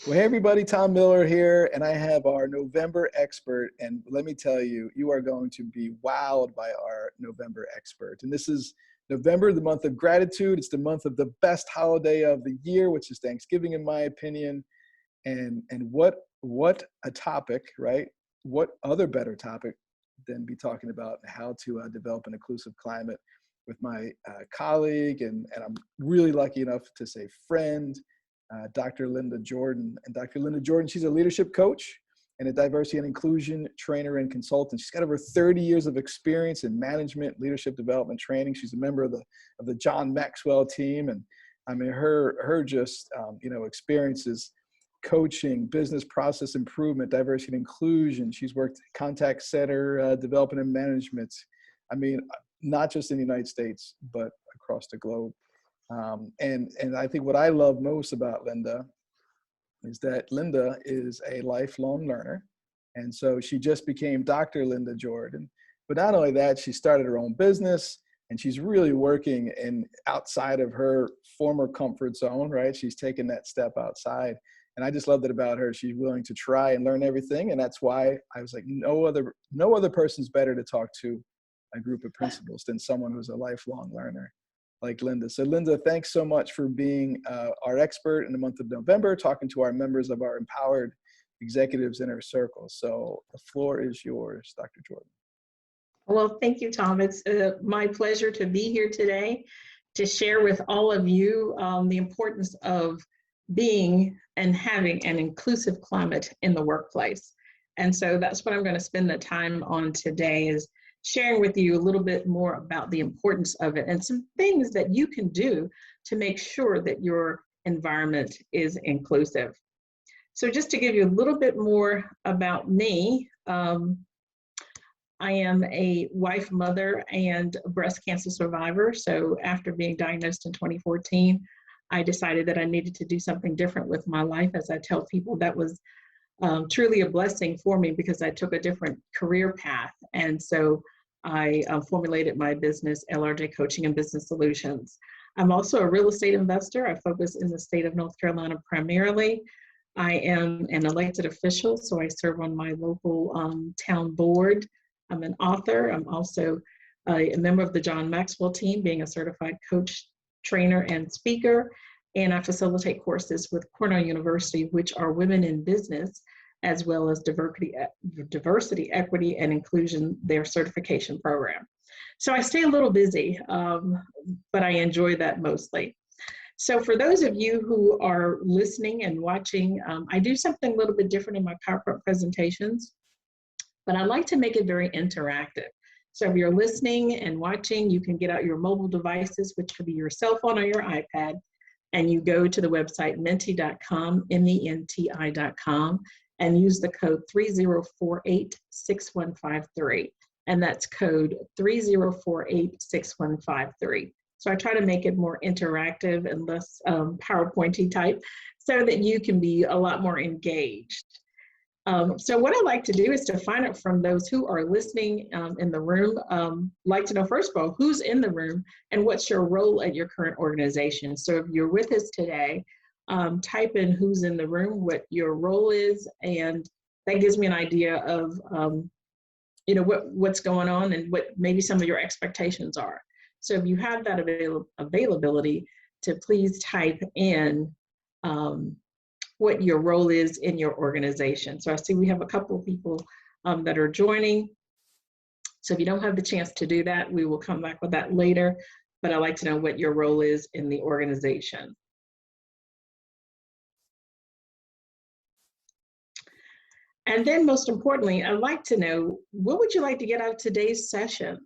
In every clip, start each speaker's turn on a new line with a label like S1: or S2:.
S1: Well, hey everybody, Tom Miller here, and I have our November expert, and let me tell you, you are going to be wowed by our November expert. And this is November, the month of gratitude. It's the month of the best holiday of the year, which is Thanksgiving, in my opinion. And what a topic, right? What other better topic than be talking about how to develop an inclusive climate with my colleague, and I'm really lucky enough to say friend, Dr. Linda Jordon. And Dr. Linda Jordon, she's a leadership coach and a diversity and inclusion trainer and consultant. She's got over 30 years of experience in management, leadership development training. She's a member of the John Maxwell team. And I mean, her just, experiences coaching, business process improvement, diversity and inclusion. She's worked contact center development and management. I mean, not just in the United States, but across the globe. And I think what I love most about Linda is that Linda is a lifelong learner. And so she just became Dr. Linda Jordon. But not only that, she started her own business, and she's really working outside of her former comfort zone, right? She's taken that step outside. And I just love that about her. She's willing to try and learn everything. And that's why I was like, no other person's better to talk to a group of principals than someone who's a lifelong learner like Linda. So Linda, thanks so much for being our expert in the month of November, talking to our members of our Empowered Executives Inner Circle. So the floor is yours, Dr. Jordon.
S2: Well, thank you, Tom. It's my pleasure to be here today to share with all of you the importance of being and having an inclusive climate in the workplace. And so that's what I'm going to spend the time on today, is sharing with you a little bit more about the importance of it and some things that you can do to make sure that your environment is inclusive. So just to give you a little bit more about me, I am a wife, mother, and a breast cancer survivor. So after being diagnosed in 2014, I decided that I needed to do something different with my life. As I tell people, that was truly a blessing for me because I took a different career path. And so I formulated my business, LRJ Coaching and Business Solutions. I'm also a real estate investor. I focus in the state of North Carolina primarily. I am an elected official, so I serve on my local town board. I'm an author. I'm also a member of the John Maxwell team, being a certified coach, trainer, and speaker. And I facilitate courses with Cornell University, which are women in business, as well as diversity, equity, and inclusion, their certification program. So I stay a little busy, but I enjoy that mostly. So for those of you who are listening and watching, I do something a little bit different in my PowerPoint presentations, but I like to make it very interactive. So if you're listening and watching, you can get out your mobile devices, which could be your cell phone or your iPad, and you go to the website menti.com, menti.com, and use the code 30486153. And that's code 30486153. So I try to make it more interactive and less PowerPointy type so that you can be a lot more engaged. So what I like to do is to find out from those who are listening in the room, like to know, first of all, who's in the room and what's your role at your current organization. So if you're with us today, type in who's in the room, what your role is, and that gives me an idea of what's going on and what maybe some of your expectations are. So if you have that availability, to please type in what your role is in your organization. So I see we have a couple of people that are joining. So if you don't have the chance to do that, we will come back with that later, but I'd like to know what your role is in the organization. And then most importantly, I'd like to know, what would you like to get out of today's session?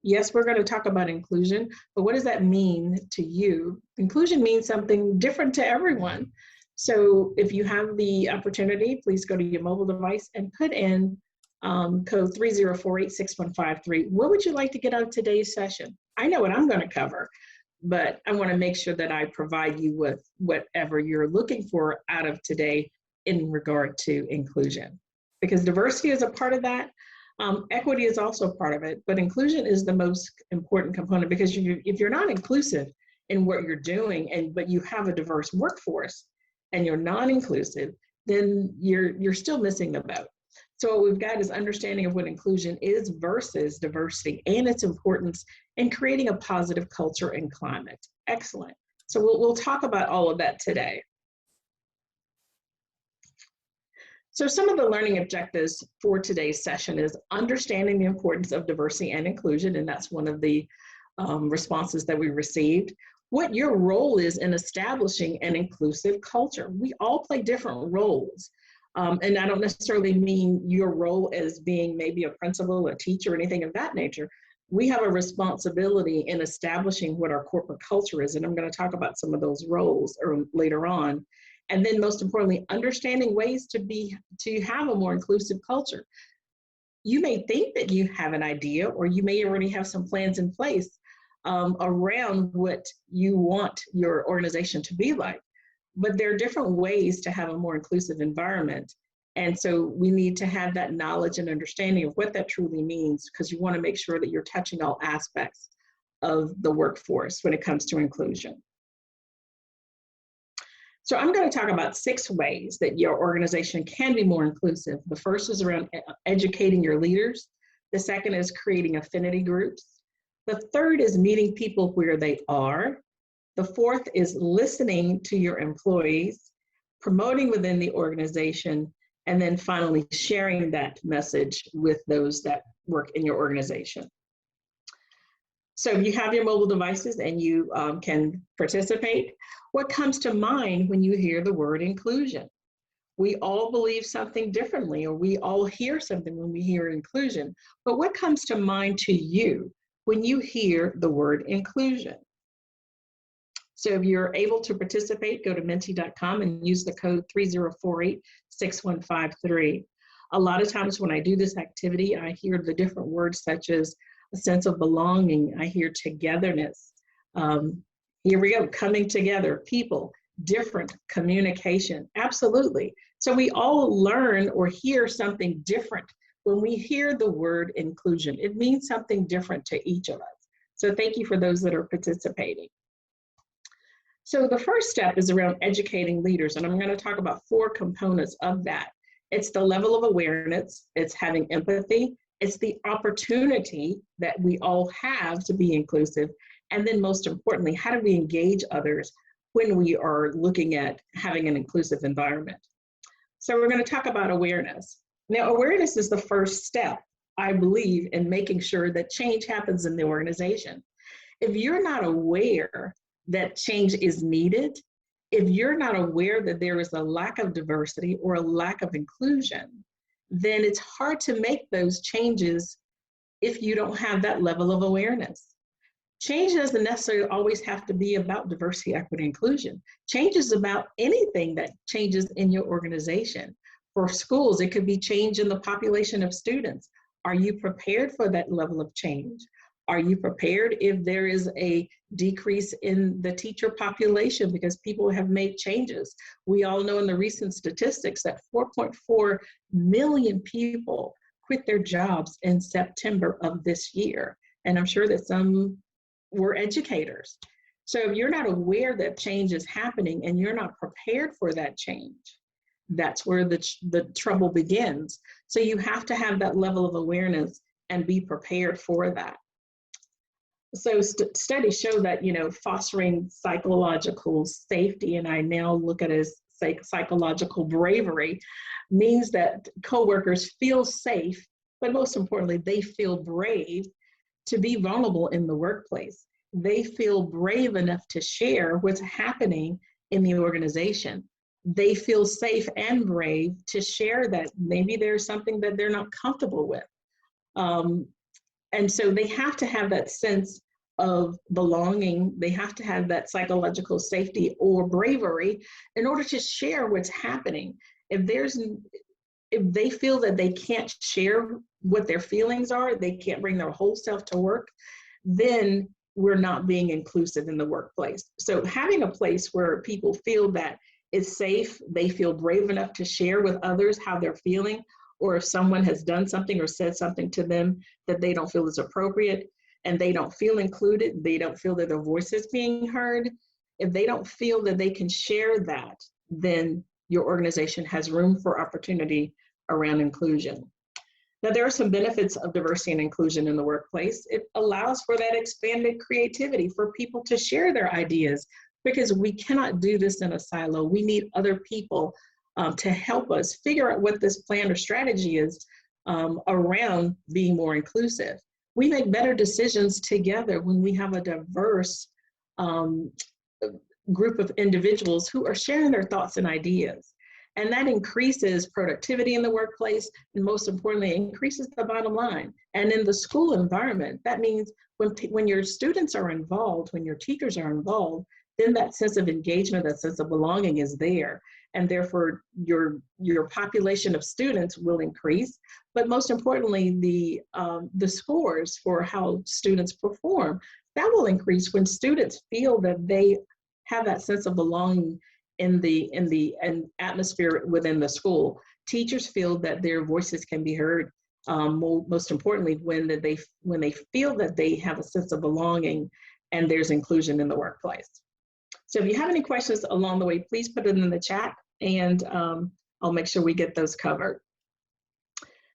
S2: Yes, we're going to talk about inclusion, but what does that mean to you? Inclusion means something different to everyone. So if you have the opportunity, please go to your mobile device and put in code 30486153. What would you like to get out of today's session? I know what I'm going to cover, but I want to make sure that I provide you with whatever you're looking for out of today in regard to inclusion. Because diversity is a part of that. Equity is also part of it, but inclusion is the most important component, because if you're not inclusive in what you're doing, but you have a diverse workforce, and you're non-inclusive, then you're still missing the boat. So what we've got is understanding of what inclusion is versus diversity and its importance in creating a positive culture and climate. Excellent. So we'll talk about all of that today. So some of the learning objectives for today's session is understanding the importance of diversity and inclusion, and that's one of the responses that we received. What your role is in establishing an inclusive culture. We all play different roles. And I don't necessarily mean your role as being maybe a principal, a teacher, or anything of that nature. We have a responsibility in establishing what our corporate culture is, and I'm going to talk about some of those roles later on. And then most importantly, understanding ways to have a more inclusive culture. You may think that you have an idea, or you may already have some plans in place around what you want your organization to be like. But there are different ways to have a more inclusive environment. And so we need to have that knowledge and understanding of what that truly means, because you want to make sure that you're touching all aspects of the workforce when it comes to inclusion. So I'm going to talk about 6 ways that your organization can be more inclusive. The first is around educating your leaders. The second is creating affinity groups. The third is meeting people where they are. The fourth is listening to your employees, promoting within the organization, and then finally sharing that message with those that work in your organization. So you have your mobile devices and you can participate. What comes to mind when you hear the word inclusion? We all believe something differently, or we all hear something when we hear inclusion. But what comes to mind to you when you hear the word inclusion? So if you're able to participate, go to menti.com and use the code 3048-6153. A lot of times when I do this activity, I hear the different words such as a sense of belonging. I hear togetherness. Here we go, coming together, people, different, communication, absolutely. So we all learn or hear something different when we hear the word inclusion. It means something different to each of us. So thank you for those that are participating. So the first step is around educating leaders, and I'm going to talk about 4 components of that. It's the level of awareness, it's having empathy, it's the opportunity that we all have to be inclusive, and then most importantly, how do we engage others when we are looking at having an inclusive environment? So we're going to talk about awareness. Now, awareness is the first step, I believe, in making sure that change happens in the organization. If you're not aware that change is needed, if you're not aware that there is a lack of diversity or a lack of inclusion, then it's hard to make those changes if you don't have that level of awareness. Change doesn't necessarily always have to be about diversity, equity, inclusion. Change is about anything that changes in your organization. For schools, it could be change in the population of students. Are you prepared for that level of change? Are you prepared if there is a decrease in the teacher population because people have made changes? We all know in the recent statistics that 4.4 million people quit their jobs in September of this year. And I'm sure that some were educators. So if you're not aware that change is happening and you're not prepared for that change, that's where the trouble begins. So you have to have that level of awareness and be prepared for that. So studies show that, fostering psychological safety, and I now look at it as psychological bravery, means that coworkers feel safe, but most importantly, they feel brave to be vulnerable in the workplace. They feel brave enough to share what's happening in the organization. They feel safe and brave to share that maybe there's something that they're not comfortable with. And so they have to have that sense of belonging. They have to have that psychological safety or bravery in order to share what's happening. If they feel that they can't share what their feelings are, they can't bring their whole self to work, then we're not being inclusive in the workplace. So having a place where people feel that it's safe, they feel brave enough to share with others how they're feeling, or if someone has done something or said something to them that they don't feel is appropriate and they don't feel included, they don't feel that their voice is being heard, if they don't feel that they can share that, then your organization has room for opportunity around inclusion. Now, there are some benefits of diversity and inclusion in the workplace. It allows for that expanded creativity for people to share their ideas, because we cannot do this in a silo. We need other people to help us figure out what this plan or strategy is around being more inclusive. We make better decisions together when we have a diverse group of individuals who are sharing their thoughts and ideas. And that increases productivity in the workplace, and most importantly, increases the bottom line. And in the school environment, that means when your students are involved, when your teachers are involved, then that sense of engagement, that sense of belonging is there. And therefore, your population of students will increase. But most importantly, the scores for how students perform, that will increase when students feel that they have that sense of belonging in the atmosphere within the school. Teachers feel that their voices can be heard. Most importantly, when they feel that they have a sense of belonging and there's inclusion in the workplace. So if you have any questions along the way, please put it in the chat, and I'll make sure we get those covered.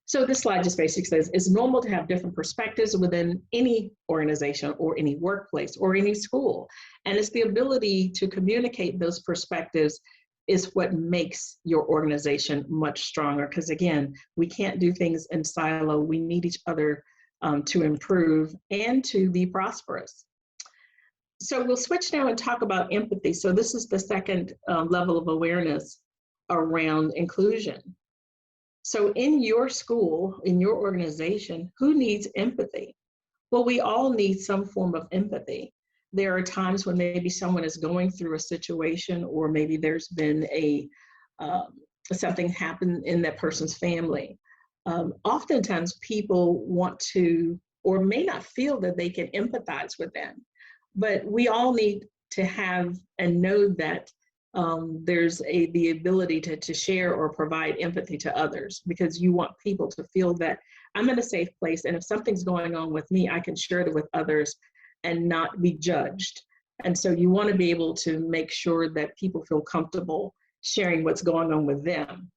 S2: So this slide just basically says it's normal to have different perspectives within any organization or any workplace or any school. And it's the ability to communicate those perspectives is what makes your organization much stronger. Because again, we can't do things in silo. We need each other to improve and to be prosperous. So we'll switch now and talk about empathy. So this is the second level of awareness around inclusion. So in your school, in your organization, who needs empathy? Well, we all need some form of empathy. There are times when maybe someone is going through a situation, or maybe there's been something happened in that person's family. Oftentimes people want to, or may not feel that they can empathize with them, but we all need to have and know that there's the ability to share or provide empathy to others, because you want people to feel that I'm in a safe place, and if something's going on with me, I can share it with others and not be judged. And so you want to be able to make sure that people feel comfortable sharing what's going on with them,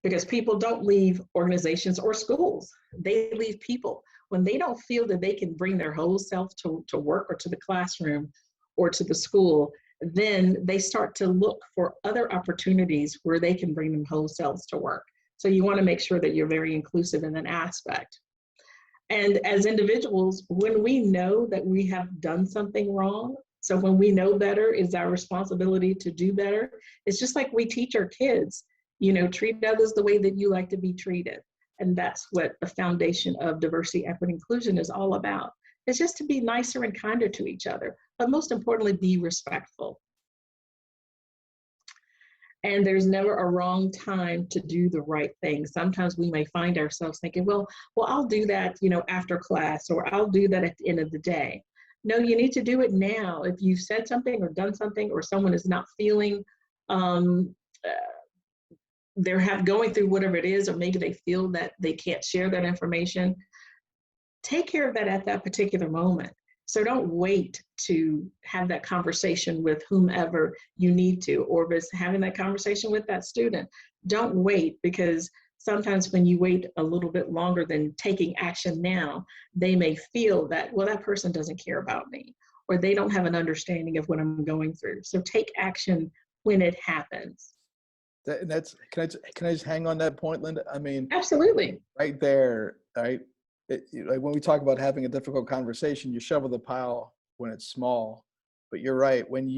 S2: because people don't leave organizations or schools. They leave people. When they don't feel that they can bring their whole self to work or to the classroom or to the school, then they start to look for other opportunities where they can bring them whole selves to work. So you want to make sure that you're very inclusive in that aspect. And as individuals, when we know that we have done something wrong, so when we know better, it's our responsibility to do better. It's just like we teach our kids, treat others the way that you like to be treated. And that's what the foundation of diversity, equity, inclusion is all about. It's just to be nicer and kinder to each other, but most importantly, be respectful. And there's never a wrong time to do the right thing. Sometimes we may find ourselves thinking, well, I'll do that, after class, or I'll do that at the end of the day. No, you need to do it now. If you've said something or done something, or someone is not feeling, they're going through whatever it is, or maybe they feel that they can't share that information, take care of that at that particular moment. So don't wait to have that conversation with whomever you need to, or if it's having that conversation with that student, don't wait, because sometimes when you wait a little bit longer than taking action now, they may feel that, well, that person doesn't care about me, or they don't have an understanding of what I'm going through. So take action when it happens.
S1: Can I just hang on that point, Linda? I mean,
S2: absolutely.
S1: Right there, right? Like when we talk about having a difficult conversation, you shovel the pile when it's small. But you're right. When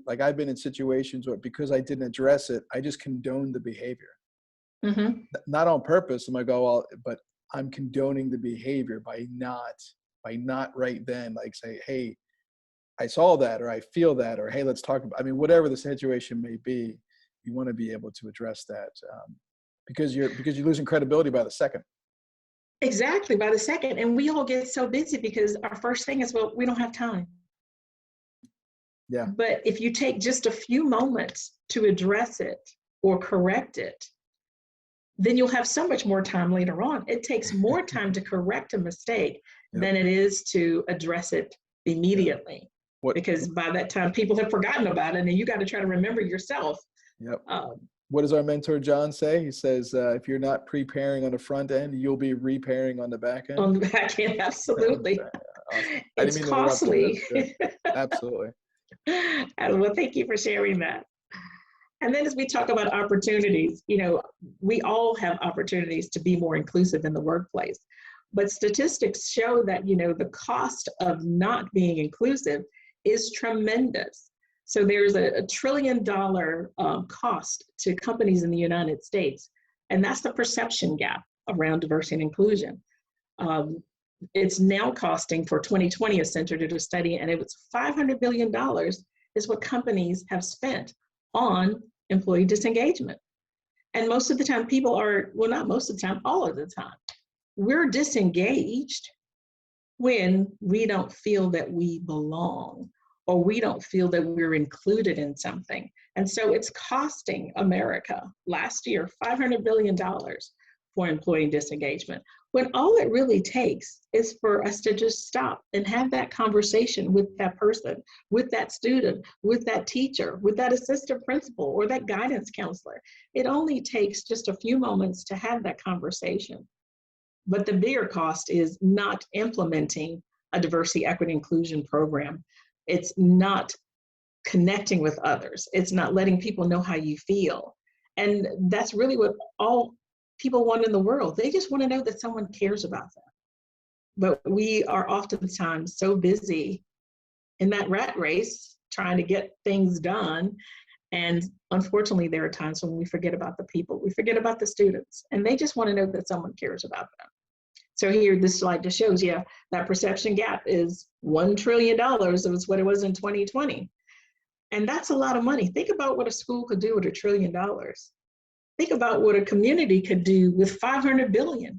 S1: I've been in situations where, because I didn't address it, I just condoned the behavior. Mm-hmm. Not on purpose. I'm like, but I'm condoning the behavior by not right then, like say, hey, I saw that, or I feel that, or hey, let's talk about, whatever the situation may be, you want to be able to address that because you're losing credibility by the second.
S2: Exactly, by the second. And we all get so busy because our first thing is, well, we don't have time.
S1: Yeah.
S2: But if you take just a few moments to address it or correct it, then you'll have so much more time later on. It takes more time to correct a mistake than it is to address it immediately. Because by that time, people have forgotten about it, and you got to try to remember yourself
S1: Yep.
S2: Um,
S1: What does our mentor John say? He says, if you're not preparing on the front end, you'll be repairing on the back end.
S2: on the back end, absolutely.
S1: Awesome. I didn't
S2: It's
S1: mean to interrupt you.
S2: costly.
S1: That's good. Absolutely.
S2: Well, thank you for sharing that. And then as we talk about opportunities, we all have opportunities to be more inclusive in the workplace. But statistics show that, the cost of not being inclusive is tremendous. So there's a $1 trillion cost to companies in the United States, and that's the perception gap around diversity and inclusion. It's now costing, for 2020, a center did a study, and it was $500 billion is what companies have spent on employee disengagement. And most of the time people are, well, not most of the time, all of the time, we're disengaged when we don't feel that we belong, or we don't feel that we're included in something. And so it's costing America last year $500 billion for employee disengagement, when all it really takes is for us to just stop and have that conversation with that person, with that student, with that teacher, with that assistant principal, or that guidance counselor. It only takes just a few moments to have that conversation. But the bigger cost is not implementing a diversity, equity, inclusion program. It's not connecting with others. It's not letting people know how you feel. And that's really what all people want in the world. They just want to know that someone cares about them. But we are oftentimes so busy in that rat race trying to get things done. And unfortunately, there are times when we forget about the people, we forget about the students, and they just want to know that someone cares about them. So here, this slide just shows you that perception gap is $1 trillion. It was what it was in 2020. And that's a lot of money. Think about what a school could do with $1 trillion. Think about what a community could do with 500 billion.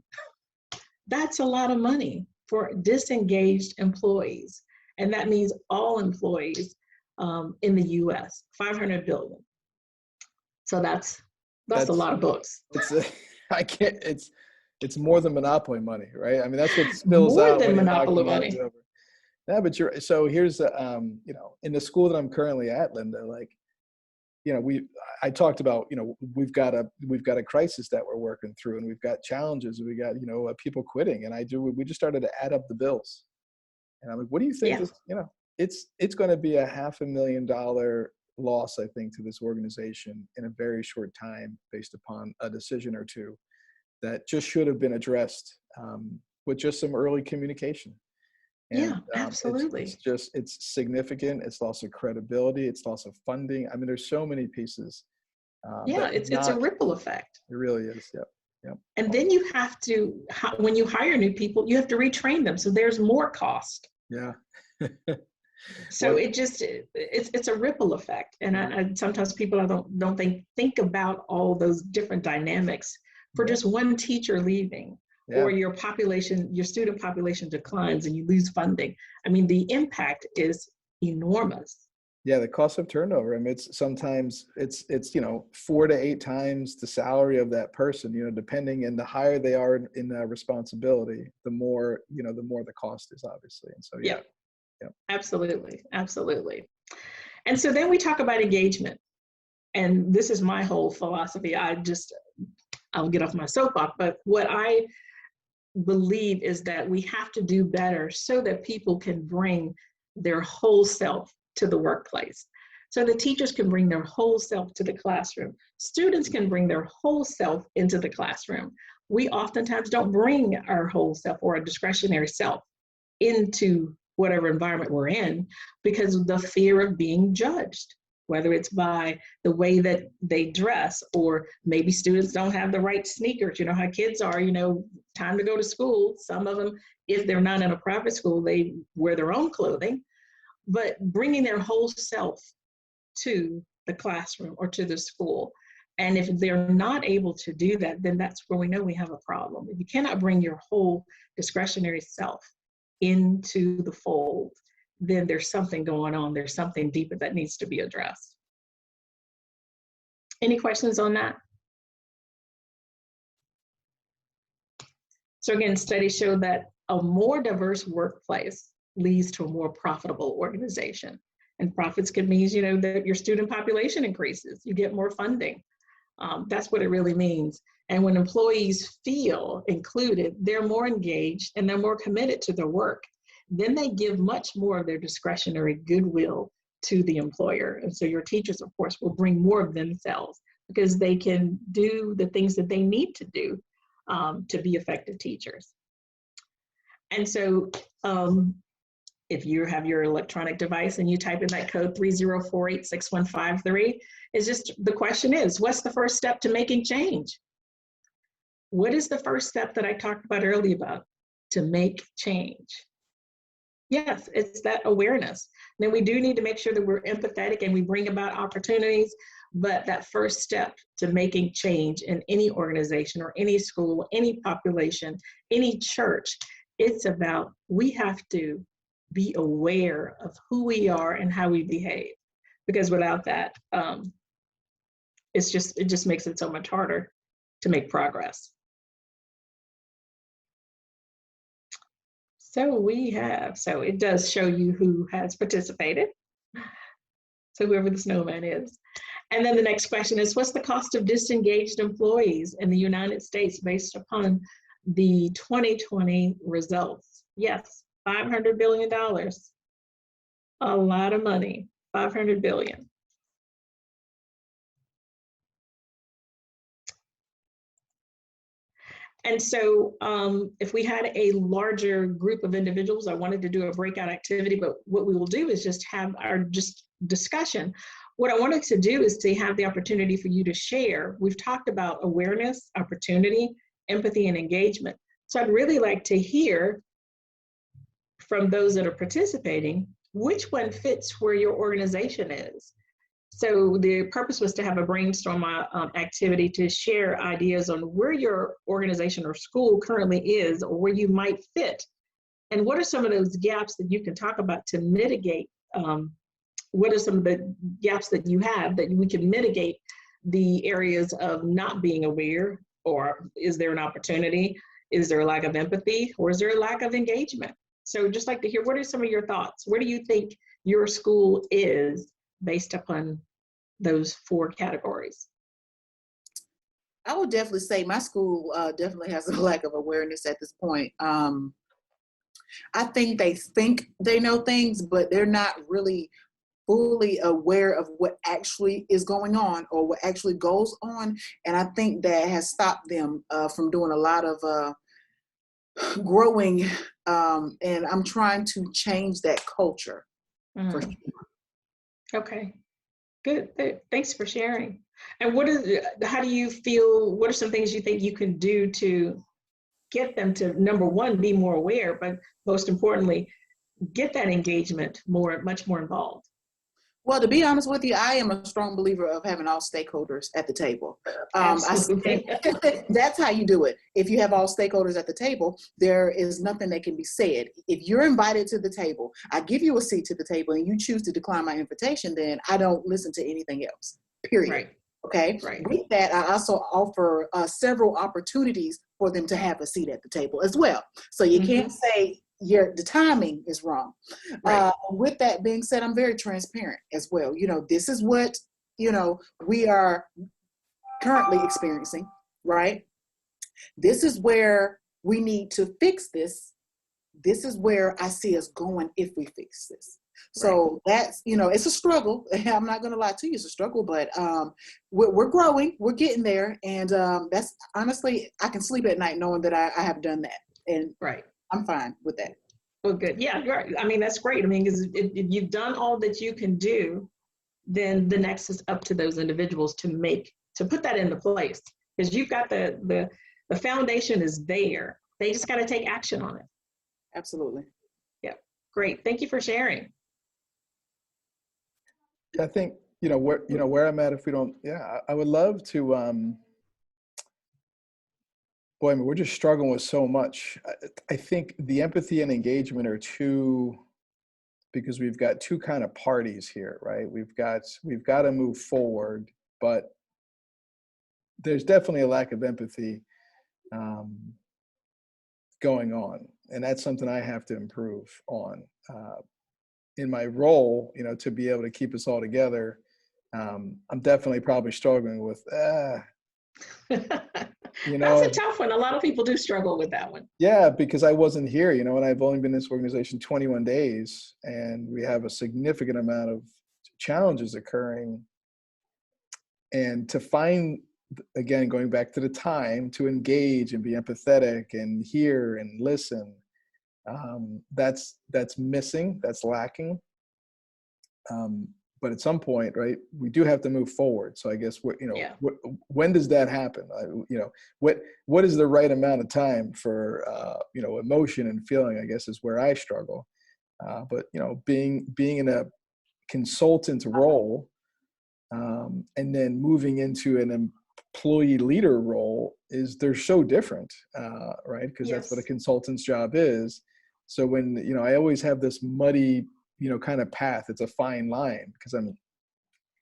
S2: That's a lot of money for disengaged employees. And that means all employees in the US, 500 billion. So that's a lot of books.
S1: It's more than monopoly money, right? I mean, that's what spills
S2: more
S1: out
S2: than
S1: when you're
S2: monopoly
S1: knocking
S2: money.
S1: over. Yeah, but so here's in the school that I'm currently at, Linda, like, I talked about, we've got a crisis that we're working through, and we've got challenges, and we got, people quitting, and we just started to add up the bills. And I'm like, what do you think?
S2: Yeah.
S1: It's going to be a $500,000 loss, I think, to this organization in a very short time, based upon a decision or two that just should have been addressed with just some early communication. And
S2: absolutely.
S1: it's significant. It's loss of credibility. It's loss of funding. I mean, there's so many pieces.
S2: It's a ripple effect.
S1: It really is. Yep. Yep.
S2: And then you have to, when you hire new people, you have to retrain them. So there's more cost.
S1: Yeah.
S2: So it's a ripple effect. And I sometimes people don't think about all those different dynamics for just one teacher leaving. Or your student population declines and you lose funding. I mean, the impact is enormous.
S1: Yeah, the cost of turnover. I mean, sometimes it's 4 to 8 times the salary of that person. Depending, and the higher they are in responsibility, the more the cost is, obviously. And so yeah.
S2: Absolutely. And so then we talk about engagement, and this is my whole philosophy. I'll get off my soapbox, but what I believe is that we have to do better so that people can bring their whole self to the workplace. So the teachers can bring their whole self to the classroom. Students can bring their whole self into the classroom. We oftentimes don't bring our whole self or a discretionary self into whatever environment we're in because of the fear of being judged, whether it's by the way that they dress, or maybe students don't have the right sneakers. You know how kids are, time to go to school. Some of them, if they're not in a private school, they wear their own clothing, but bringing their whole self to the classroom or to the school. And if they're not able to do that, then that's where we know we have a problem. If you cannot bring your whole discretionary self into the fold, then there's something going on. There's something deeper that needs to be addressed. Any questions on that? So again, studies show that a more diverse workplace leads to a more profitable organization. And profits could mean, you know, that your student population increases, you get more funding. That's what it really means. And when employees feel included, they're more engaged and they're more committed to their work. Then they give much more of their discretionary goodwill to the employer. And so your teachers, of course, will bring more of themselves because they can do the things that they need to do to be effective teachers. And so if you have your electronic device and you type in that code 30486153, it's just, the question is, what's the first step to making change? What is the first step that I talked about earlier about to make change? Yes, it's that awareness. Then we do need to make sure that we're empathetic and we bring about opportunities, but that first step to making change in any organization or any school, any population, any church, it's about, we have to be aware of who we are and how we behave. Because without that, it just makes it so much harder to make progress. So it does show you who has participated. So whoever the snowman is. And then the next question is, what's the cost of disengaged employees in the United States based upon the 2020 results? Yes, $500 billion. A lot of money, 500 billion. And so if we had a larger group of individuals, I wanted to do a breakout activity, but what we will do is just have our discussion. What I wanted to do is to have the opportunity for you to share. We've talked about awareness, opportunity, empathy, and engagement. So I'd really like to hear from those that are participating, which one fits where your organization is. So the purpose was to have a brainstorm activity to share ideas on where your organization or school currently is, or where you might fit. And what are some of those gaps that you can talk about to mitigate? What are some of the gaps that you have that we can mitigate the areas of not being aware? Or is there an opportunity? Is there a lack of empathy? Or is there a lack of engagement? So just like to hear, what are some of your thoughts? Where do you think your school is based upon those 4 categories?
S3: I would definitely say my school definitely has a lack of awareness at this point. I think they know things, but they're not really fully aware of what actually is going on or what actually goes on. And I think that has stopped them from doing a lot of growing. And I'm trying to change that culture. For sure.
S2: Okay, good. Thanks for sharing. And how do you feel, what are some things you think you can do to get them to, number one, be more aware, but most importantly, get that engagement much more involved?
S3: Well, to be honest with you, I am a strong believer of having all stakeholders at the table. I think that's how you do it. If you have all stakeholders at the table, there is nothing that can be said. If you're invited to the table, I give you a seat to the table and you choose to decline my invitation, then I don't listen to anything else, period.
S2: Right.
S3: Okay.
S2: Right.
S3: With that, I also offer several opportunities for them to have a seat at the table as well. So you can't say the timing is wrong.
S2: Right.
S3: With that being said, I'm very transparent as well. You know, this is what, we are currently experiencing, right? This is where we need to fix this. This is where I see us going if we fix this. So that's, it's a struggle. I'm not going to lie to you, it's a struggle, but we're growing, we're getting there. And that's honestly, I can sleep at night knowing that I have done that. And I'm fine with that.
S2: Well, good. Yeah, I mean, that's great. I mean, because if you've done all that you can do, then the next is up to those individuals to put that into place. Because you've got the foundation is there. They just got to take action on it.
S3: Absolutely.
S2: Yeah, great. Thank you for sharing.
S1: I think, where I'm at, if we don't, I would love to, boy, I mean, we're just struggling with so much. I think the empathy and engagement are because we've got 2 kind of parties here, right? We've got to move forward, but there's definitely a lack of empathy going on. And that's something I have to improve on. in my role, to be able to keep us all together, I'm definitely probably struggling with,
S2: That's a tough one. A lot of people do struggle with that one.
S1: yeah, because I wasn't here, and I've only been in this organization 21 days, and we have a significant amount of challenges occurring. And to find, again, going back to the time to engage and be empathetic and hear and listen, that's missing, that's lacking. But at some point, right, we do have to move forward. So I guess when does that happen? What is the right amount of time for emotion and feeling, I guess, is where I struggle. But being in a consultant role, and then moving into an employee leader role, they're so different, right? Because that's what a consultant's job is. So when, I always have this muddy, kind of path. It's a fine line because I'm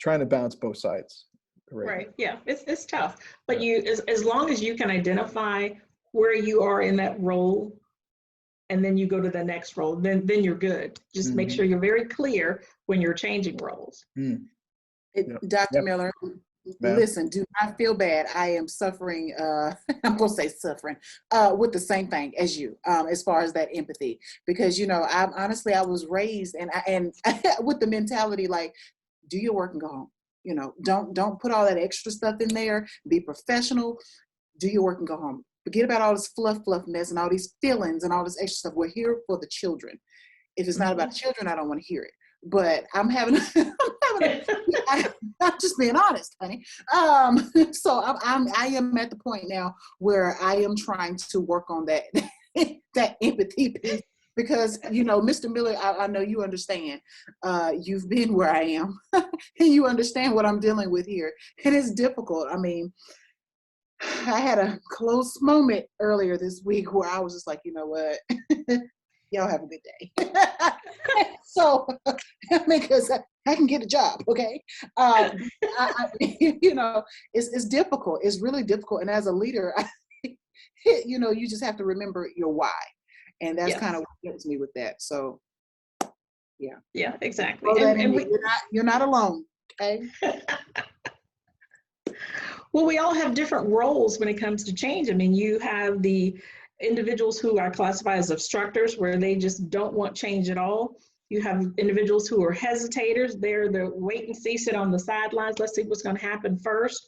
S1: trying to balance both sides.
S2: Right. Yeah. It's tough, but as long as you can identify where you are in that role, and then you go to the next role, then you're good. Just make sure you're very clear when you're changing roles.
S3: Dr. Miller, listen, do not feel bad. I am suffering, I'm going to say suffering, with the same thing as you, as far as that empathy. Because, I was raised and with the mentality, like, do your work and go home. Don't put all that extra stuff in there. Be professional. Do your work and go home. Forget about all this fluff mess and all these feelings and all this extra stuff. We're here for the children. If it's not about children, I don't want to hear it. But I'm having, I'm just being honest, honey. So I am at the point now where I am trying to work on that, that empathy piece, because, Mr. Miller, I know you understand. You've been where I am, and you understand what I'm dealing with here. And it's difficult. I mean, I had a close moment earlier this week where I was just like, you know what? Y'all have a good day. So, because I can get a job, okay? It's difficult. It's really difficult. And as a leader, you just have to remember your why. And that's kind of what gets me with that. So, yeah.
S2: Yeah, exactly.
S3: And you're not alone, okay?
S2: Well, we all have different roles when it comes to change. I mean, you have the individuals who are classified as obstructors, where they just don't want change at all. You have individuals who are hesitators. They're the wait and see, sit on the sidelines. Let's see what's going to happen first.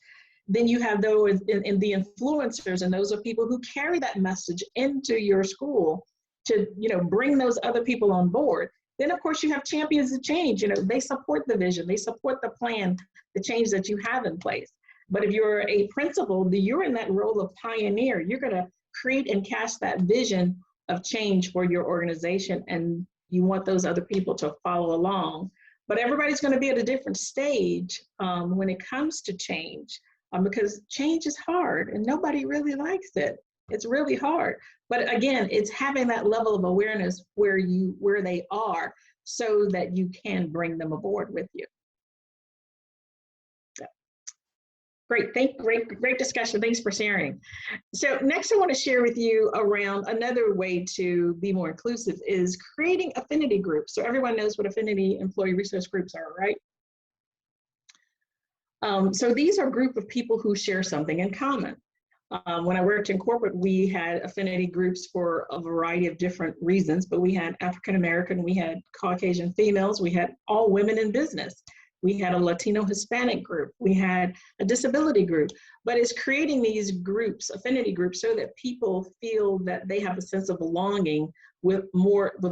S2: Then you have those in the influencers, and those are people who carry that message into your school to, bring those other people on board. Then, of course, you have champions of change. They support the vision. They support the plan, the change that you have in place. But if you're a principal, you're in that role of pioneer. You're going to create and cast that vision of change for your organization, and you want those other people to follow along. But everybody's going to be at a different stage when it comes to change, because change is hard and nobody really likes it. It's really hard. But again, it's having that level of awareness where they are, so that you can bring them aboard with you. Great discussion. Thanks for sharing. So next I want to share with you around another way to be more inclusive is creating affinity groups. So everyone knows what affinity employee resource groups are, right? So these are a group of people who share something in common. When I worked in corporate, we had affinity groups for a variety of different reasons, but we had African American, we had Caucasian females, we had all women in business. We had a Latino Hispanic group. We had a disability group. But it's creating these groups, affinity groups, so that people feel that they have a sense of belonging with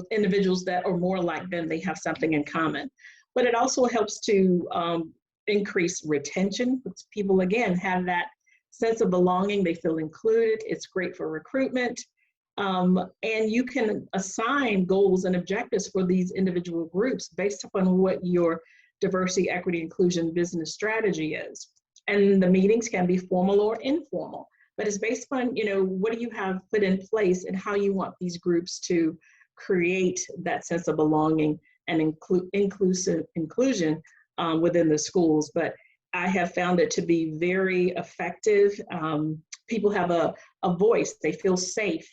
S2: individuals that are more like them. They have something in common. But it also helps to increase retention, because people, again, have that sense of belonging. They feel included. It's great for recruitment. And you can assign goals and objectives for these individual groups based upon what your diversity, equity, inclusion business strategy is. And the meetings can be formal or informal, but it's based on, what do you have put in place and how you want these groups to create that sense of belonging and inclusion within the schools. But I have found it to be very effective. People have a voice, they feel safe.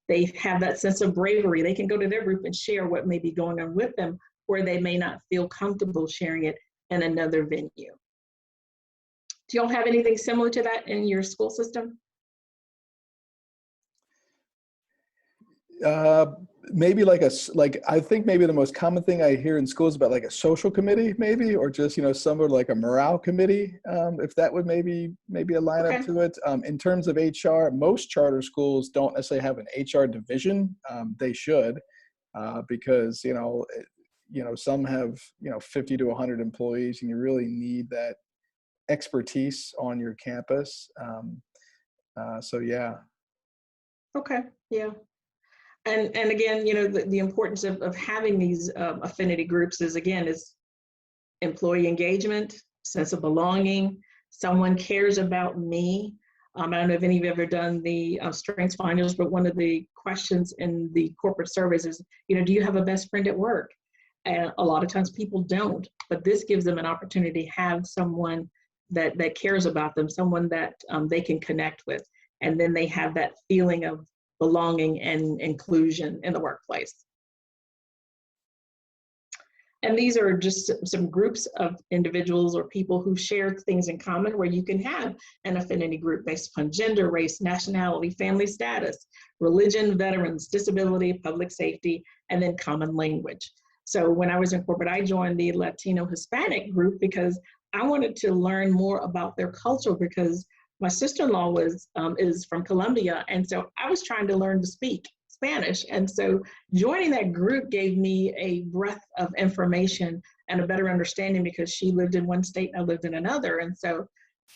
S2: They have that sense of bravery. They can go to their group and share what may be going on with them where they may not feel comfortable sharing it in another venue. Do y'all have anything similar to that in your school system?
S1: Maybe I think maybe the most common thing I hear in schools about like a social committee, maybe, or just, somewhere like a morale committee, if that would maybe align up to it. In terms of HR, most charter schools don't necessarily have an HR division. They should, because, some have, 50 to 100 employees, and you really need that expertise on your campus. So yeah.
S2: Okay, yeah. And again, the importance of having these affinity groups is employee engagement, sense of belonging. Someone cares about me. I don't know if any of you have ever done the strengths finders, but one of the questions in the corporate surveys is, do you have a best friend at work? And a lot of times people don't, but this gives them an opportunity to have someone that cares about them, someone that they can connect with. And then they have that feeling of belonging and inclusion in the workplace. And these are just some groups of individuals or people who share things in common, where you can have an affinity group based upon gender, race, nationality, family status, religion, veterans, disability, public safety, and then common language. So when I was in corporate, I joined the Latino Hispanic group because I wanted to learn more about their culture, because my sister-in-law is from Colombia, and so I was trying to learn to speak Spanish. And so joining that group gave me a breadth of information and a better understanding, because she lived in one state and I lived in another. And so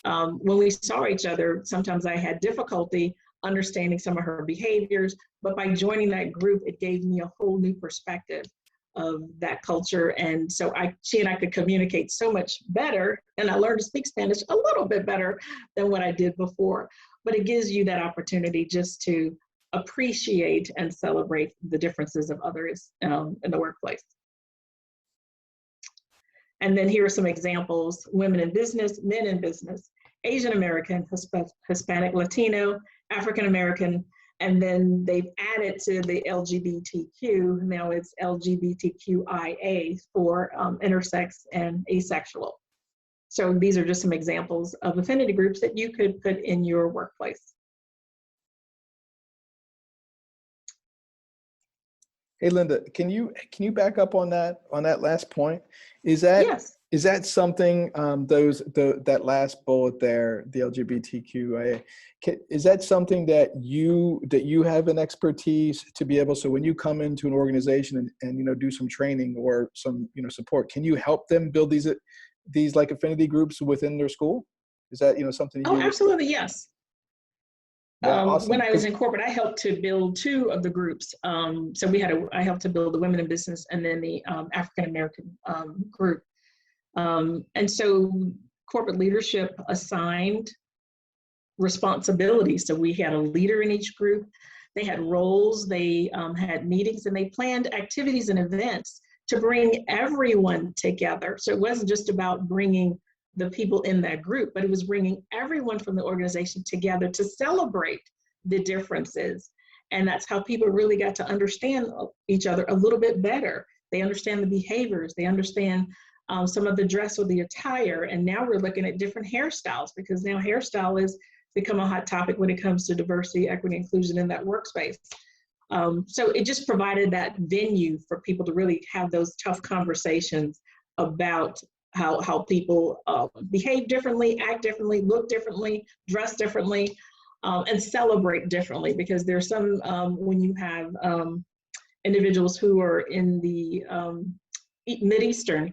S2: when we saw each other, sometimes I had difficulty understanding some of her behaviors, but by joining that group, it gave me a whole new perspective of that culture. And so she and I could communicate so much better, and I learned to speak Spanish a little bit better than what I did before. But it gives you that opportunity just to appreciate and celebrate the differences of others in the workplace. And then here are some examples: women in business, men in business, Asian American, Hispanic, Latino, African American, and then they've added to the LGBTQ, now it's LGBTQIA for intersex and asexual. So these are just some examples of affinity groups that you could put in your workplace.
S1: Hey, Linda, can you back up on that last point? Is that
S2: Yes.
S1: Is that something, that last bullet there, the LGBTQIA, is that something that you have an expertise to be able, so when you come into an organization and do some training or some support, can you help them build these like affinity groups within their school? Is that something?
S2: Oh, absolutely, yes.
S1: Yeah, awesome.
S2: When I was in corporate, I helped to build two of the groups. So I helped to build the women in business and then the African American group. And so corporate leadership assigned responsibilities. So we had a leader in each group. They had roles, they had meetings, and they planned activities and events to bring everyone together. So it wasn't just about bringing the people in that group, but it was bringing everyone from the organization together to celebrate the differences. And that's how people really got to understand each other a little bit better. They understand the behaviors, they understand some of the dress or the attire. And now we're looking at different hairstyles, because now hairstyle has become a hot topic when it comes to diversity, equity, inclusion in that workspace. So it just provided that venue for people to really have those tough conversations about how people behave differently, act differently, look differently, dress differently, and celebrate differently. Because there's some, when you have individuals who are in the Mideastern,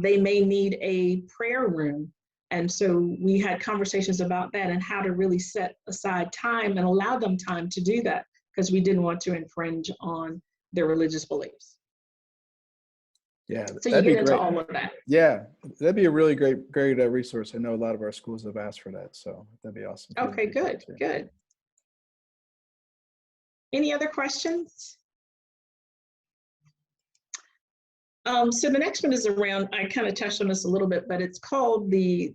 S2: they may need a prayer room. And so we had conversations about that and how to really set aside time and allow them time to do that, because we didn't want to infringe on their religious beliefs.
S1: Yeah,
S2: so you get into all of that.
S1: Yeah, that'd be a really great resource. I know a lot of our schools have asked for that, so that'd be awesome.
S2: Okay, good. Any other questions? So the next one is around, I kind of touched on this a little bit, but it's called the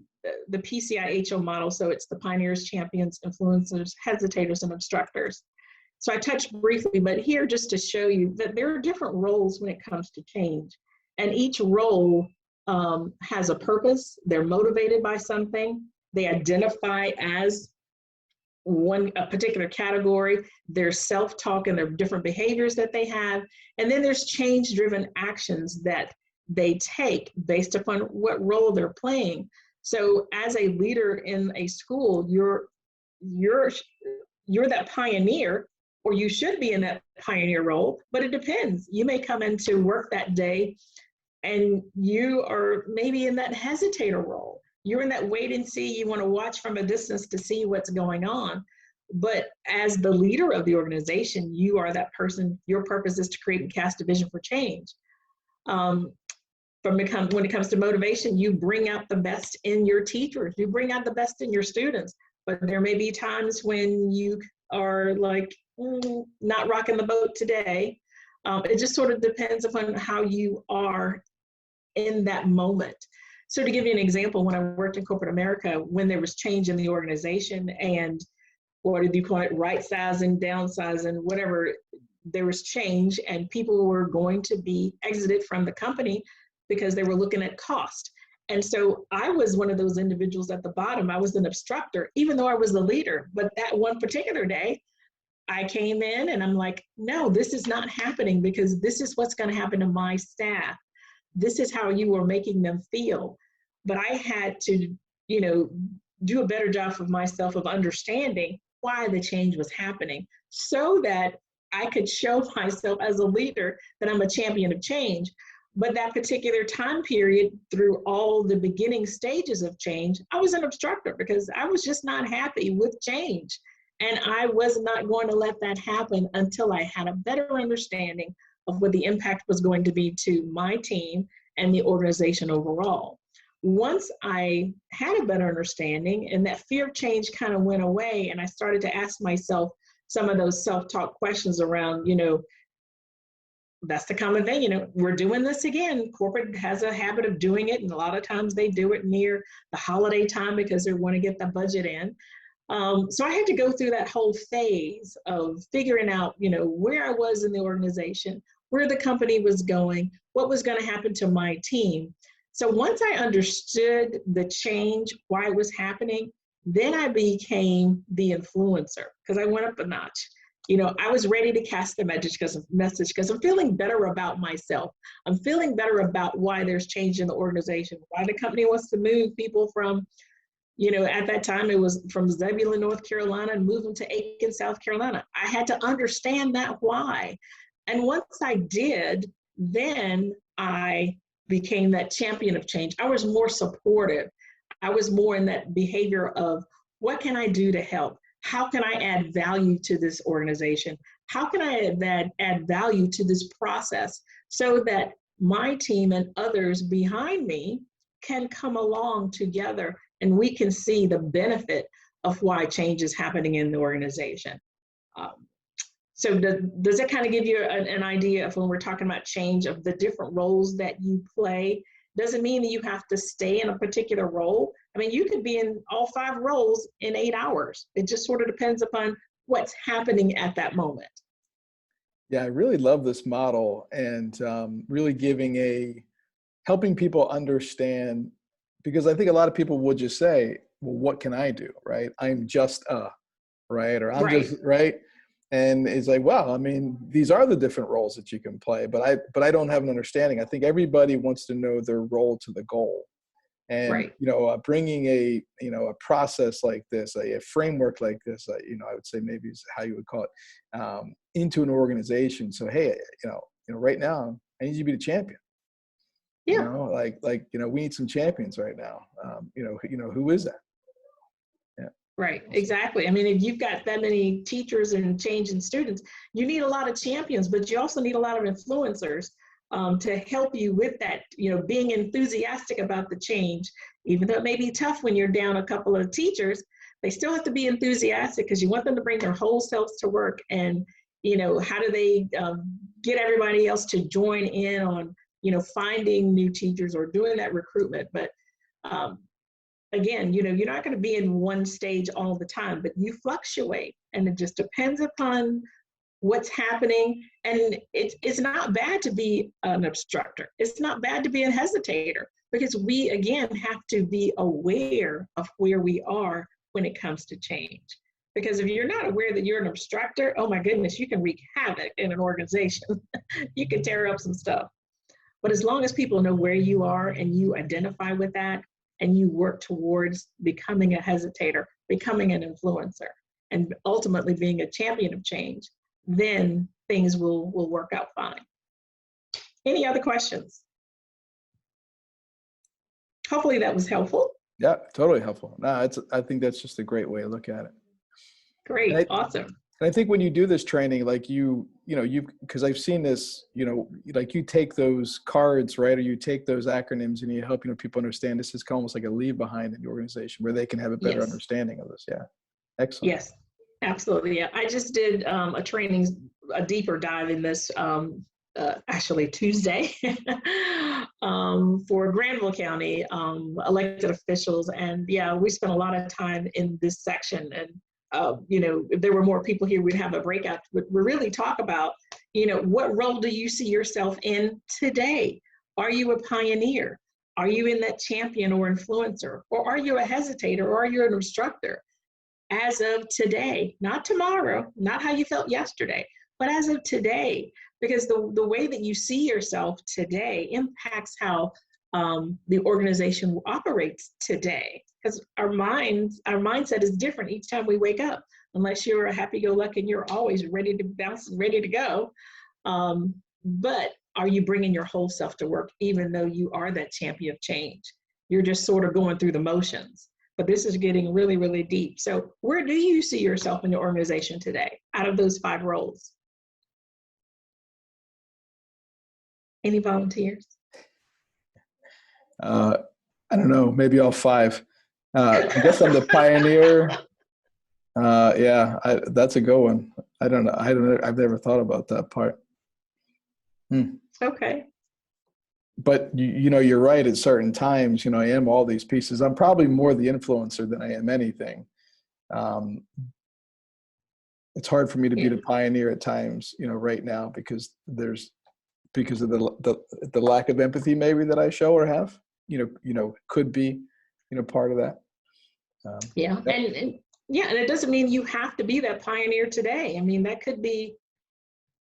S2: PCI-HO model. So it's the pioneers, champions, influencers, hesitators, and obstructors. So I touched briefly, but here just to show you that there are different roles when it comes to change. And each role has a purpose. They're motivated by something. They identify as a particular category. There's self-talk and their different behaviors that they have. And then there's change-driven actions that they take based upon what role they're playing. So as a leader in a school, you're that pioneer, or you should be in that pioneer role, but it depends. You may come into work that day and you are maybe in that hesitator role. You're in that wait and see, you want to watch from a distance to see what's going on. But as the leader of the organization, you are that person. Your purpose is to create and cast a vision for change. When it comes to motivation, you bring out the best in your teachers, you bring out the best in your students. But there may be times when you are like, not rocking the boat today. It just sort of depends upon how you are in that moment. So to give you an example, when I worked in corporate America, when there was change in the organization and what did you call it, right sizing, downsizing, whatever, there was change and people were going to be exited from the company because they were looking at cost. And so I was one of those individuals at the bottom. I was an obstructor, even though I was the leader. But that one particular day, I came in and I'm like, no, this is not happening because this is what's going to happen to my staff. This is how you are making them feel. But I had to, do a better job of myself of understanding why the change was happening so that I could show myself as a leader that I'm a champion of change. But that particular time period, through all the beginning stages of change, I was an obstructor because I was just not happy with change. And I was not going to let that happen until I had a better understanding of what the impact was going to be to my team and the organization overall. Once I had a better understanding and that fear of change kind of went away, and I started to ask myself some of those self-talk questions around, that's the common thing, we're doing this again. Corporate has a habit of doing it, and a lot of times they do it near the holiday time because they want to get the budget in. So I had to go through that whole phase of figuring out, where I was in the organization, where the company was going, what was going to happen to my team. So once I understood the change, why it was happening, then I became the influencer because I went up a notch. I was ready to cast the message because I'm feeling better about myself. I'm feeling better about why there's change in the organization, why the company wants to move people from, at that time it was from Zebulon, North Carolina, and move them to Aiken, South Carolina. I had to understand that why. And once I did, then I became that champion of change. I was more supportive. I was more in that behavior of what can I do to help? How can I add value to this organization? How can I add value to this process so that my team and others behind me can come along together and we can see the benefit of why change is happening in the organization. So does that kind of give you an idea of when we're talking about change of the different roles that you play? Doesn't mean that you have to stay in a particular role. I mean, you could be in all 5 roles in 8 hours. It just sort of depends upon what's happening at that moment.
S1: Yeah, I really love this model and really helping people understand, because I think a lot of people would just say, well, what can I do, right? I'm just right? Or I'm just, right? And it's like, well, I mean, these are the different roles that you can play, but I don't have an understanding. I think everybody wants to know their role to the goal. And, bringing a process like this, a framework like this, I would say maybe is how you would call it, into an organization. So, hey, right now I need you to be the champion.
S2: Yeah.
S1: We need some champions right now. Who is that? Yeah.
S2: Right, exactly. I mean, if you've got that many teachers and changing students, you need a lot of champions, but you also need a lot of influencers to help you with that, being enthusiastic about the change. Even though it may be tough when you're down a couple of teachers, they still have to be enthusiastic because you want them to bring their whole selves to work. And, how do they get everybody else to join in on, finding new teachers or doing that recruitment? But again, you're not going to be in one stage all the time, but you fluctuate, and it just depends upon what's happening. And it's not bad to be an obstructor. It's not bad to be a hesitator, because we, again, have to be aware of where we are when it comes to change. Because if you're not aware that you're an obstructor, oh my goodness, you can wreak havoc in an organization. You can tear up some stuff. But as long as people know where you are and you identify with that and you work towards becoming a hesitator, becoming an influencer, and ultimately being a champion of change, then things will work out fine. Any other questions? Hopefully that was helpful.
S1: Yeah, totally helpful. No, I think that's just a great way to look at it.
S2: Great, awesome.
S1: And I think when you do this training, like because I've seen this, like you take those cards, right? Or you take those acronyms and you help, people understand this is almost like a leave behind in the organization where they can have a better understanding of this. Yeah. Excellent.
S2: Yes, absolutely. Yeah. I just did a training, a deeper dive in this, actually Tuesday for Granville County elected officials. And yeah, we spent a lot of time in this section. And if there were more people here, we'd have a breakout. We really talk about, what role do you see yourself in today? Are you a pioneer? Are you in that champion or influencer? Or are you a hesitator? Or are you an obstructor? As of today, not tomorrow, not how you felt yesterday, but as of today, because the way that you see yourself today impacts how the organization operates today. Because our mindset is different each time we wake up, unless you're a happy-go-lucky and you're always ready to bounce, ready to go. But are you bringing your whole self to work, even though you are that champion of change? You're just sort of going through the motions. But this is getting really, really deep. So where do you see yourself in your organization today out of those 5 roles? Any volunteers?
S1: I don't know, maybe all 5. I guess I'm the pioneer. Yeah, that's a good one. I don't know. I've never thought about that part.
S2: Okay.
S1: But you're right. At certain times, I am all these pieces. I'm probably more the influencer than I am anything. It's hard for me to be the pioneer at times, right now, because of the lack of empathy maybe that I show or have, could be, part of that.
S2: Yeah. And it doesn't mean you have to be that pioneer today. I mean, that could be